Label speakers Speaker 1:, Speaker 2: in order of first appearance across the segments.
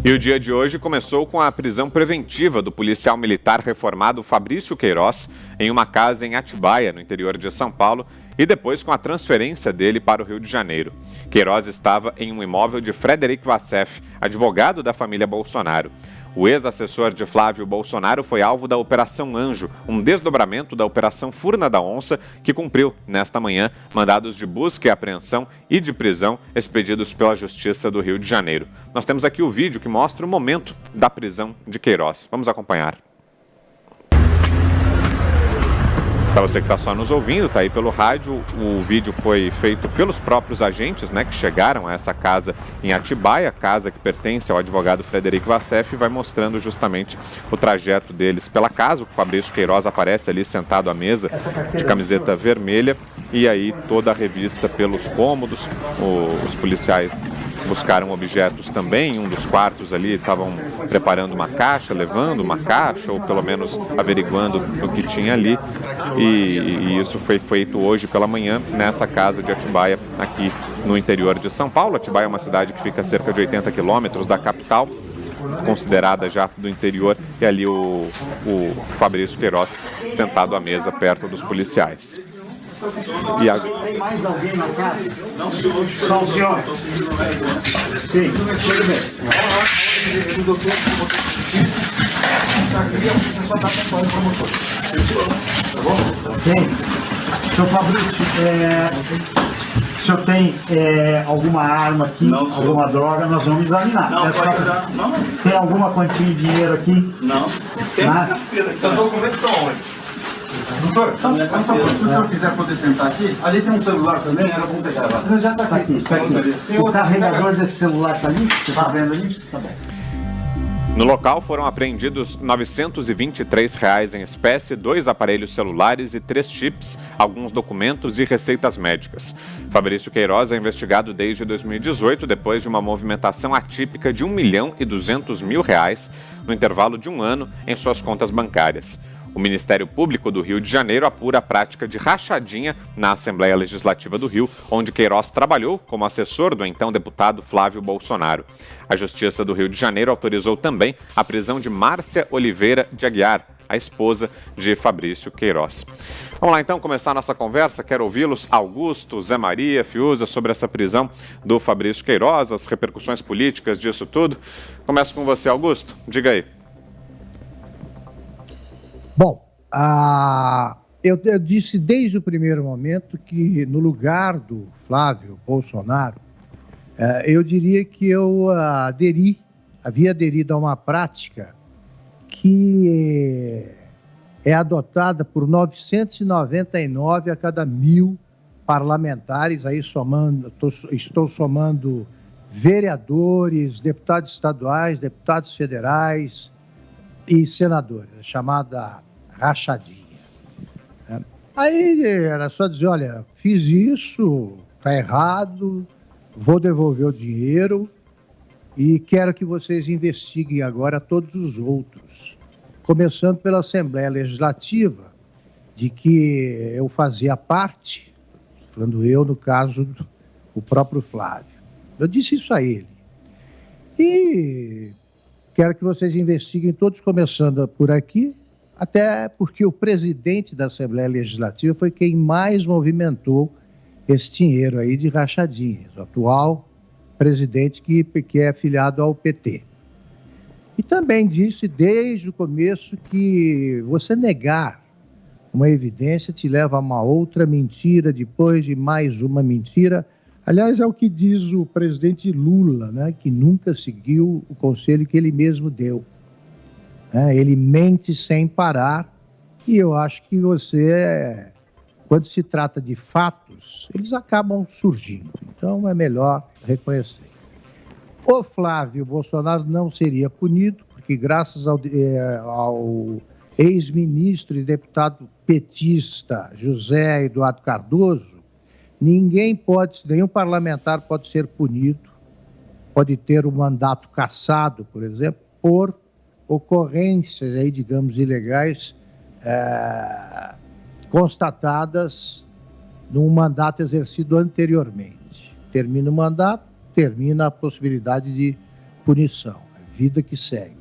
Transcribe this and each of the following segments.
Speaker 1: E o dia de hoje começou com a prisão preventiva do policial militar reformado Fabrício Queiroz em uma casa em Atibaia, no interior de São Paulo, e depois com a transferência dele para o Rio de Janeiro. Queiroz estava em um imóvel de Frederic Wassef, advogado da família Bolsonaro. O ex-assessor de Flávio Bolsonaro foi alvo da Operação Anjo, um desdobramento da Operação Furna da Onça, que cumpriu, nesta manhã, mandados de busca e apreensão e de prisão expedidos pela Justiça do Rio de Janeiro. Nós temos aqui o vídeo que mostra o momento da prisão de Queiroz. Vamos acompanhar. Para você que está só nos ouvindo, está aí pelo rádio, o vídeo foi feito pelos próprios agentes, que chegaram a essa casa em Atibaia, casa que pertence ao advogado Frederic Wassef, e vai mostrando justamente o trajeto deles pela casa. O Fabrício Queiroz aparece ali sentado à mesa de camiseta vermelha, e aí toda a revista pelos cômodos. Os policiais buscaram objetos também. Em um dos quartos ali estavam preparando uma caixa, levando uma caixa, ou pelo menos averiguando o que tinha ali. E isso foi feito hoje pela manhã nessa casa de Atibaia, aqui no interior de São Paulo. Atibaia é uma cidade que fica a cerca de 80 quilômetros da capital, considerada já do interior, e ali o Fabrício Queiroz sentado à mesa perto dos policiais.
Speaker 2: Tem mais alguém na casa? Não, senhor. Só o senhor? Sim, tudo bem. Tem. Senhor Fabrício, o senhor tem alguma arma aqui, não, alguma droga? Nós vamos examinar. Não, não. Tem alguma quantia de dinheiro aqui? Não. Tem carteira. Os documentos estão onde? Doutor, se o senhor quiser poder sentar aqui, ali tem um celular também, era bom pegar lá. Já está aqui, está aqui. O carregador desse celular está ali? Você está vendo ali? Está bom.
Speaker 1: No local foram apreendidos R$ 923 em espécie, 2 aparelhos celulares e 3 chips, alguns documentos e receitas médicas. Fabrício Queiroz é investigado desde 2018, depois de uma movimentação atípica de R$ 1.200.000 no intervalo de um ano em suas contas bancárias. O Ministério Público do Rio de Janeiro apura a prática de rachadinha na Assembleia Legislativa do Rio, onde Queiroz trabalhou como assessor do então deputado Flávio Bolsonaro. A Justiça do Rio de Janeiro autorizou também a prisão de Márcia Oliveira de Aguiar, a esposa de Fabrício Queiroz. Vamos lá então começar a nossa conversa. Quero ouvi-los, Augusto, Zé Maria, Fiuza, sobre essa prisão do Fabrício Queiroz, as repercussões políticas disso tudo. Começo com você, Augusto. Diga aí.
Speaker 3: Bom, eu disse desde o primeiro momento que no lugar do Flávio Bolsonaro, eu diria que eu havia aderido a uma prática que é adotada por 999 a cada 1.000 parlamentares, aí estou somando vereadores, deputados estaduais, deputados federais e senadores, chamada rachadinha. Aí era só dizer, olha, fiz isso, está errado, vou devolver o dinheiro e quero que vocês investiguem agora todos os outros. Começando pela Assembleia Legislativa, de que eu fazia parte, falando eu, no caso, o próprio Flávio. Eu disse isso a ele. E quero que vocês investiguem todos, começando por aqui, até porque o presidente da Assembleia Legislativa foi quem mais movimentou esse dinheiro aí de rachadinhas, o atual presidente que é afiliado ao PT. E também disse desde o começo que você negar uma evidência te leva a uma outra mentira, depois de mais uma mentira. Aliás, é o que diz o presidente Lula, que nunca seguiu o conselho que ele mesmo deu. Ele mente sem parar, e eu acho que quando se trata de fatos, eles acabam surgindo. Então é melhor reconhecer. O Flávio Bolsonaro não seria punido, porque graças ao ex-ministro e deputado petista José Eduardo Cardoso, nenhum parlamentar pode ser punido, pode ter o mandato cassado, por exemplo, por ocorrências aí, digamos, ilegais constatadas num mandato exercido anteriormente. Termina o mandato, termina a possibilidade de punição, é vida que segue.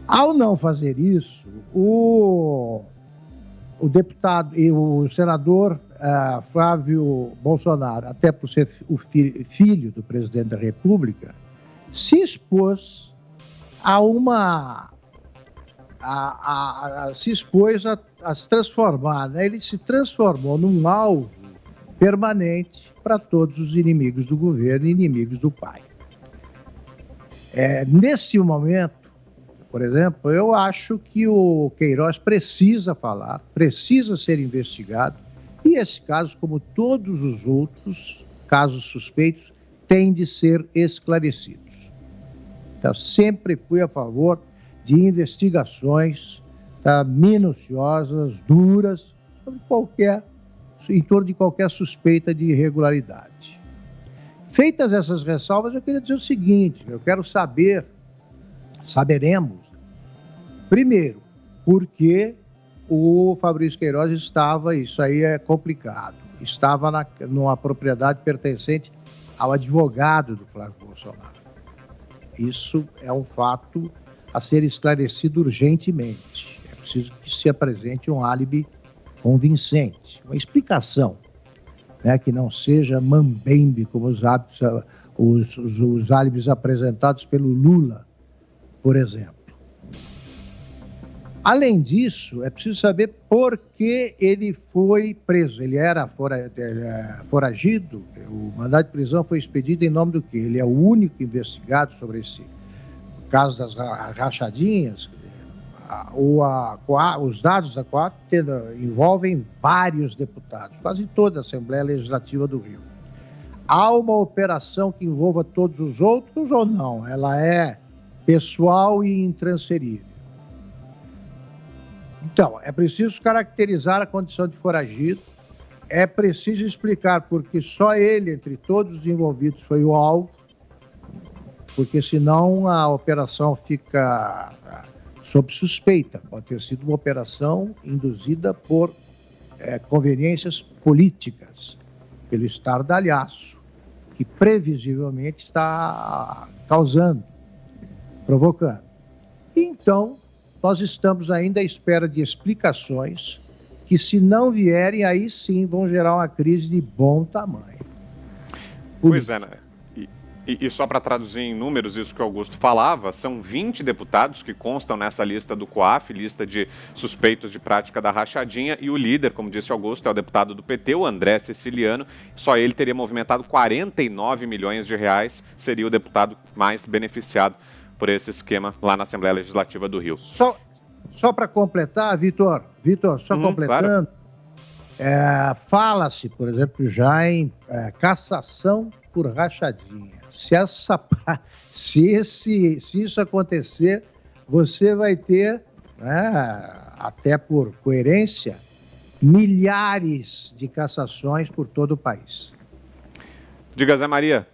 Speaker 3: Ao não fazer isso, o deputado e o senador Flávio Bolsonaro, até por ser o filho do presidente da República, se expôs a se transformar, né? Ele se transformou num alvo permanente para todos os inimigos do governo e inimigos do pai. Nesse momento, por exemplo, eu acho que o Queiroz precisa falar, precisa ser investigado, e esse caso, como todos os outros casos suspeitos, tem de ser esclarecidos. Então, sempre fui a favor de investigações minuciosas, duras, em torno de qualquer suspeita de irregularidade. Feitas essas ressalvas, eu queria dizer o seguinte: eu quero saberemos, primeiro, por que o Fabrício Queiroz estava, isso aí é complicado, estava numa propriedade pertencente ao advogado do Flávio Bolsonaro. Isso é um fato a ser esclarecido urgentemente. É preciso que se apresente um álibi convincente, uma explicação, né, que não seja mambembe, como os álibis apresentados pelo Lula, por exemplo. Além disso, é preciso saber por que ele foi preso. Ele era foragido, o mandado de prisão foi expedido em nome do quê? Ele é o único investigado sobre esse caso das rachadinhas. Os dados da Coaf envolvem vários deputados, quase toda a Assembleia Legislativa do Rio. Há uma operação que envolva todos os outros ou não? Ela é pessoal e intransferível. Então, é preciso caracterizar a condição de foragido, é preciso explicar porque só ele, entre todos os envolvidos, foi o alvo, porque senão a operação fica sob suspeita. Pode ter sido uma operação induzida por conveniências políticas, pelo estardalhaço, que previsivelmente está provocando. Então, nós estamos ainda à espera de explicações que, se não vierem, aí sim vão gerar uma crise de bom tamanho.
Speaker 1: Pois é, né? E só para traduzir em números isso que o Augusto falava, são 20 deputados que constam nessa lista do COAF, lista de suspeitos de prática da rachadinha, e o líder, como disse o Augusto, é o deputado do PT, o André Siciliano. Só ele teria movimentado 49 milhões de reais, seria o deputado mais beneficiado por esse esquema lá na Assembleia Legislativa do Rio.
Speaker 3: Só para completar, Vitor, só completando, claro. Fala-se, por exemplo, já em cassação por rachadinha. Se isso acontecer, você vai ter, até por coerência, milhares de cassações por todo o país.
Speaker 1: Diga, Zé Maria.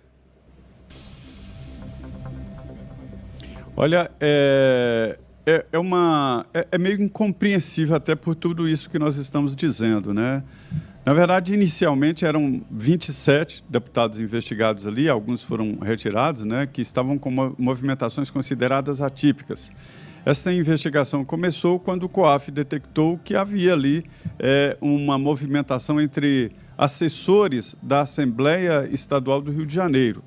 Speaker 4: Olha, é meio incompreensível até por tudo isso que nós estamos dizendo, né? Na verdade, inicialmente eram 27 deputados investigados ali, alguns foram retirados, né, que estavam com movimentações consideradas atípicas. Essa investigação começou quando o COAF detectou que havia ali uma movimentação entre assessores da Assembleia Estadual do Rio de Janeiro.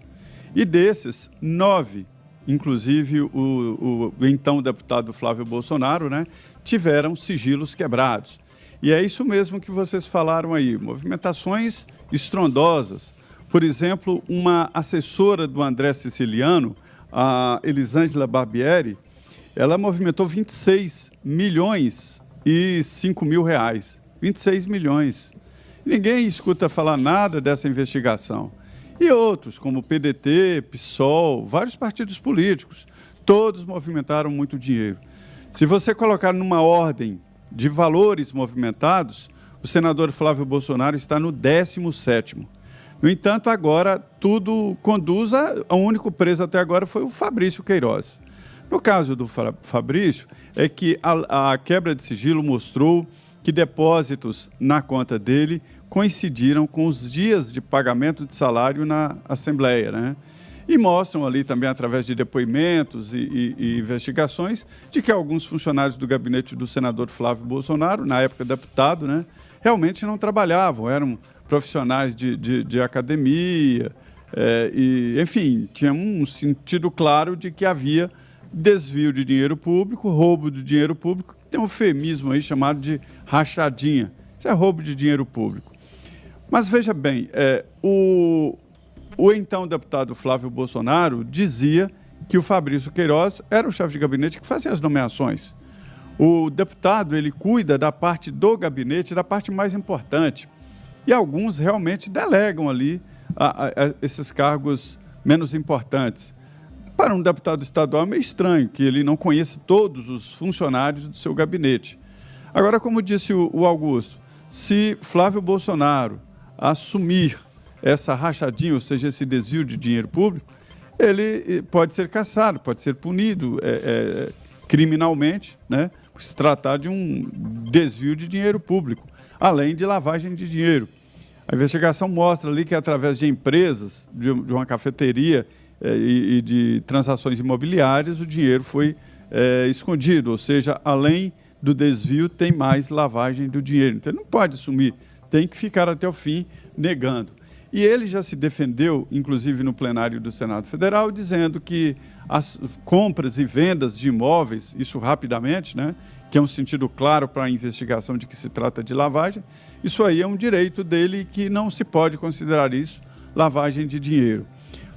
Speaker 4: E desses, 9, inclusive o então deputado Flávio Bolsonaro, né, tiveram sigilos quebrados. E é isso mesmo que vocês falaram aí, movimentações estrondosas. Por exemplo, uma assessora do André Siciliano, a Elisângela Barbieri, ela movimentou 26 milhões e 5 mil reais. 26 milhões. Ninguém escuta falar nada dessa investigação. E outros, como o PDT, PSOL, vários partidos políticos, todos movimentaram muito dinheiro. Se você colocar numa ordem de valores movimentados, o senador Flávio Bolsonaro está no 17º. No entanto, agora tudo conduz o único preso até agora foi o Fabrício Queiroz. No caso do Fabrício, é que a quebra de sigilo mostrou que depósitos na conta dele coincidiram com os dias de pagamento de salário na Assembleia, né? e mostram ali também, através de depoimentos e investigações, de que alguns funcionários do gabinete do senador Flávio Bolsonaro, na época deputado, né, realmente não trabalhavam, eram profissionais de academia, e, enfim, tinha um sentido claro de que havia desvio de dinheiro público, roubo de dinheiro público, tem um eufemismo aí chamado de rachadinha. Isso é roubo de dinheiro público. Mas veja bem, o então deputado Flávio Bolsonaro dizia que o Fabrício Queiroz era o chefe de gabinete que fazia as nomeações. O deputado, ele cuida da parte do gabinete, da parte mais importante. E alguns realmente delegam ali a esses cargos menos importantes. Para um deputado estadual é meio estranho que ele não conheça todos os funcionários do seu gabinete. Agora, como disse o Augusto, se Flávio Bolsonaro assumir essa rachadinha, ou seja, esse desvio de dinheiro público, ele pode ser cassado, pode ser punido criminalmente, né, por se tratar de um desvio de dinheiro público, além de lavagem de dinheiro. A investigação mostra ali que, através de empresas, de uma cafeteria e de transações imobiliárias, o dinheiro foi escondido, ou seja, além do desvio, tem mais lavagem do dinheiro. Então, ele não pode assumir, tem que ficar até o fim negando. E ele já se defendeu, inclusive no plenário do Senado Federal, dizendo que as compras e vendas de imóveis, isso rapidamente, né, que é um sentido claro para a investigação de que se trata de lavagem, isso aí é um direito dele que não se pode considerar isso lavagem de dinheiro.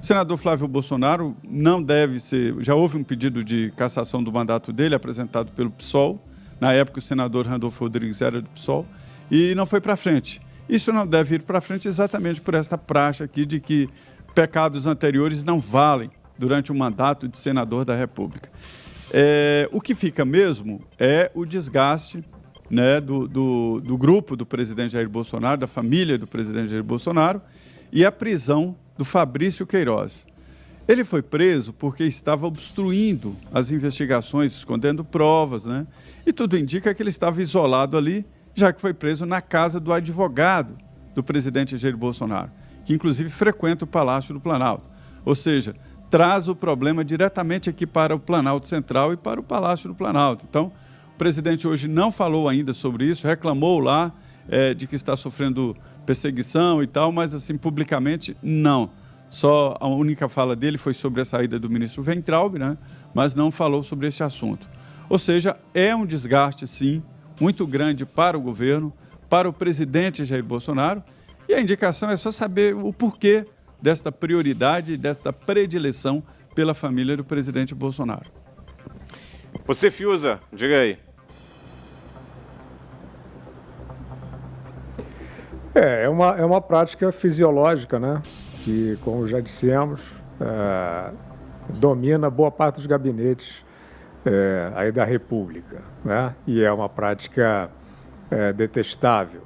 Speaker 4: O senador Flávio Bolsonaro não deve ser... Já houve um pedido de cassação do mandato dele, apresentado pelo PSOL. Na época, o senador Randolfo Rodrigues era do PSOL, e não foi para frente. Isso não deve ir para frente exatamente por esta praxe aqui de que pecados anteriores não valem durante o mandato de senador da República. O que fica mesmo é o desgaste, né, do grupo do presidente Jair Bolsonaro, da família do presidente Jair Bolsonaro, e a prisão do Fabrício Queiroz. Ele foi preso porque estava obstruindo as investigações, escondendo provas, né? E tudo indica que ele estava isolado ali, já que foi preso na casa do advogado do presidente Jair Bolsonaro, que inclusive frequenta o Palácio do Planalto. Ou seja, traz o problema diretamente aqui para o Planalto Central e para o Palácio do Planalto. Então, o presidente hoje não falou ainda sobre isso, reclamou lá de que está sofrendo perseguição e tal, mas assim, publicamente, não. Só a única fala dele foi sobre a saída do ministro Weintraub, né? Mas não falou sobre esse assunto. Ou seja, é um desgaste, sim, muito grande para o governo, para o presidente Jair Bolsonaro, e a indicação é só saber o porquê desta prioridade, desta predileção pela família do presidente Bolsonaro.
Speaker 1: Você, Fiuza, diga aí.
Speaker 5: É uma prática fisiológica, né? Que, como já dissemos, domina boa parte dos gabinetes aí da República, né? E é uma prática detestável.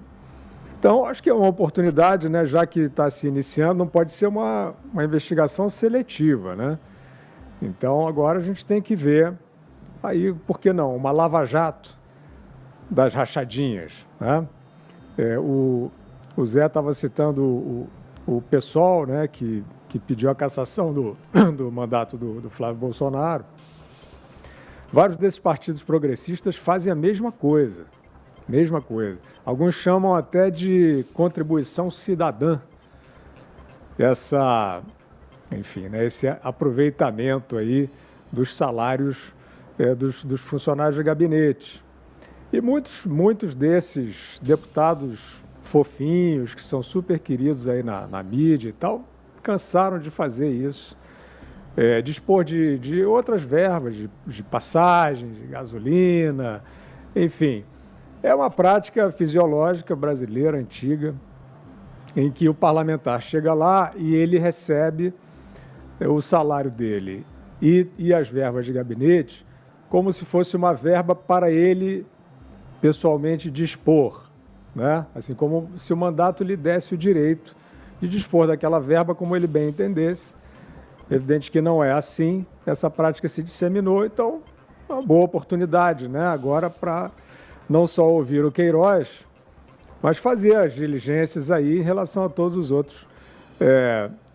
Speaker 5: Então, acho que é uma oportunidade, né? Já que está se iniciando, não pode ser uma investigação seletiva, né? Então, agora a gente tem que ver, aí, por que não, uma lava-jato das rachadinhas, né? O Zé estava citando o PSOL, né, que pediu a cassação do mandato do Flávio Bolsonaro. Vários desses partidos progressistas fazem a mesma coisa. Alguns chamam até de contribuição cidadã. Enfim, né, esse aproveitamento aí dos salários dos funcionários de gabinete. E muitos desses deputados fofinhos, que são super queridos aí na mídia e tal, cansaram de fazer isso, dispor de outras verbas, de passagem, de gasolina, enfim. É uma prática fisiológica brasileira antiga, em que o parlamentar chega lá e ele recebe o salário dele e as verbas de gabinete como se fosse uma verba para ele pessoalmente dispor, né? Assim como se o mandato lhe desse o direito de dispor daquela verba como ele bem entendesse. Evidente que não é assim, essa prática se disseminou, então é uma boa oportunidade, né? Agora para não só ouvir o Queiroz, mas fazer as diligências aí em relação a todos os outros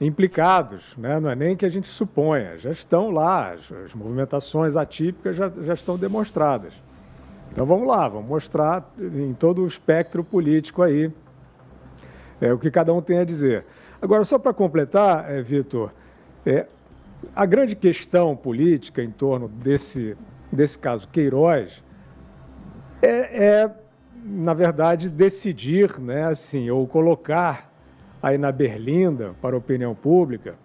Speaker 5: implicados, né? Não é nem que a gente suponha, já estão lá, as movimentações atípicas já estão demonstradas. Então vamos lá, vamos mostrar em todo o espectro político aí o que cada um tem a dizer. Agora, só para completar, Vitor, a grande questão política em torno desse caso Queiroz na verdade, decidir, né, assim, ou colocar aí na berlinda para a opinião pública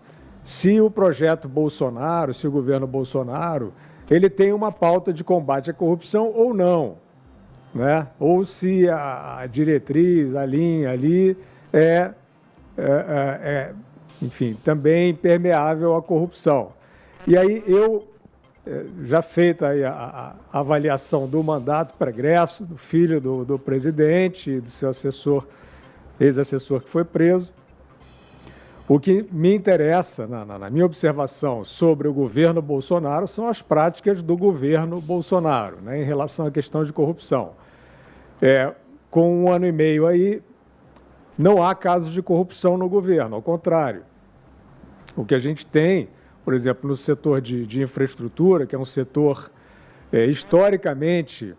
Speaker 5: se o projeto Bolsonaro, se o governo Bolsonaro, ele tem uma pauta de combate à corrupção ou não, né? Ou se a diretriz, a linha ali enfim, também permeável à corrupção. E aí já feita aí a avaliação do mandato pregresso, do filho do presidente e do seu assessor, ex-assessor que foi preso, o que me interessa, na minha observação sobre o governo Bolsonaro, são as práticas do governo Bolsonaro, né, em relação à questão de corrupção. Com 1 ano e meio aí, não há casos de corrupção no governo, ao contrário. O que a gente tem, por exemplo, no setor de infraestrutura, que é um setor historicamente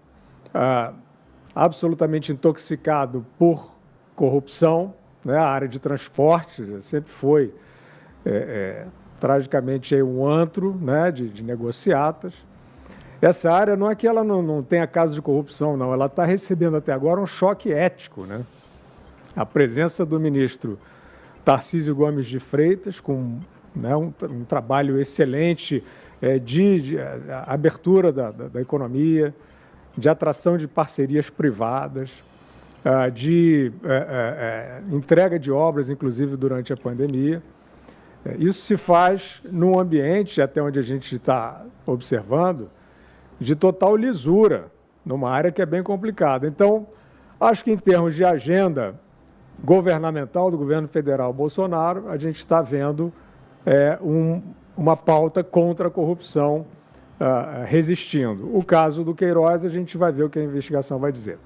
Speaker 5: absolutamente intoxicado por corrupção, né? A área de transportes sempre foi, tragicamente, um antro, né? de negociatas. Essa área não é que ela não tenha casos de corrupção, não. Ela está recebendo até agora um choque ético, né? A presença do ministro Tarcísio Gomes de Freitas, com um trabalho excelente de abertura da economia, de atração de parcerias privadas, de entrega de obras, inclusive durante a pandemia. Isso se faz num ambiente, até onde a gente está observando, de total lisura, numa área que é bem complicada. Então, acho que em termos de agenda governamental do governo federal Bolsonaro, a gente está vendo uma pauta contra a corrupção resistindo. O caso do Queiroz, a gente vai ver o que a investigação vai dizer.